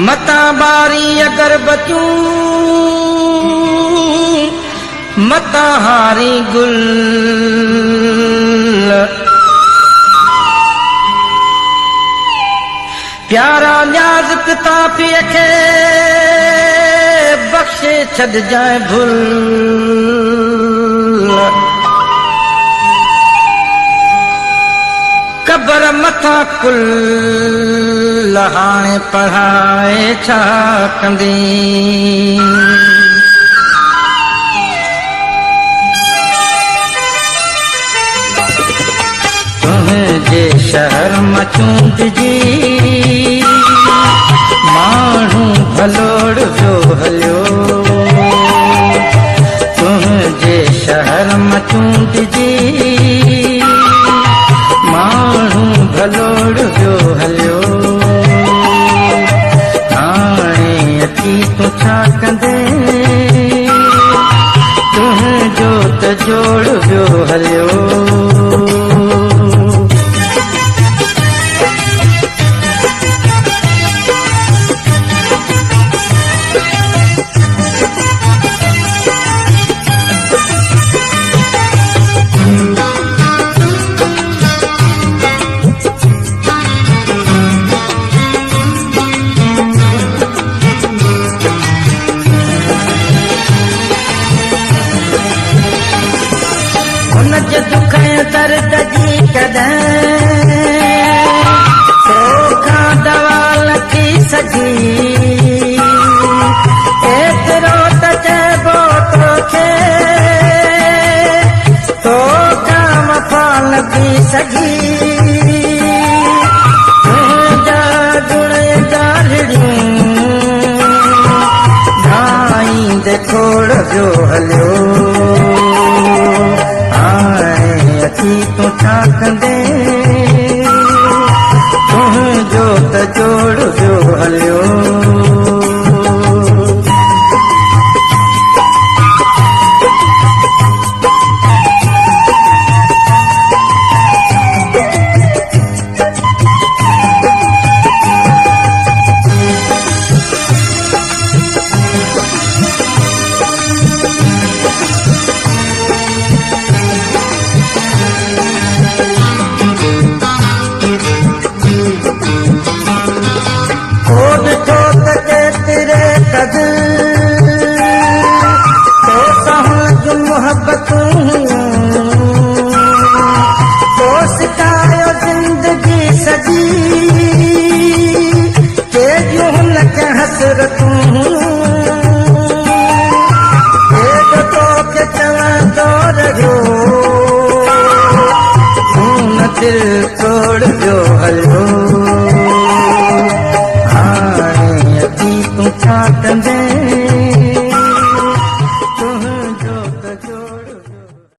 मता बारी अगरबत्तियूं मता हारी गुल प्यारा न्याज पिता पिय खे बख्शे छॾ जाए भुल कबर मथा कुल हाणे पढ़ाए छा कंदी तुंहिंजे शहर मां चूंडिजी माण्हू भलोड़ जो हलियो तुंहिंजे शहर मां चूंडिजी माण्हू भलोड़ जो हलियो हाणे अची तूं छा कंदे तुंहिंजो त जोड़ वियो हलियो दुख दर्द जी कॾहिं तोखां दवा लथी सघी एतिरो त चइबो तोखे तोखां वफ़ा लथी सघी तुंहिंजा गुण ॻाल्हिड़ियूं ढाईंदे खोड़ जो हलियो तूं छा कंदे तुंहिंजो त जोड़ जो हलियो दिल तोड़ जो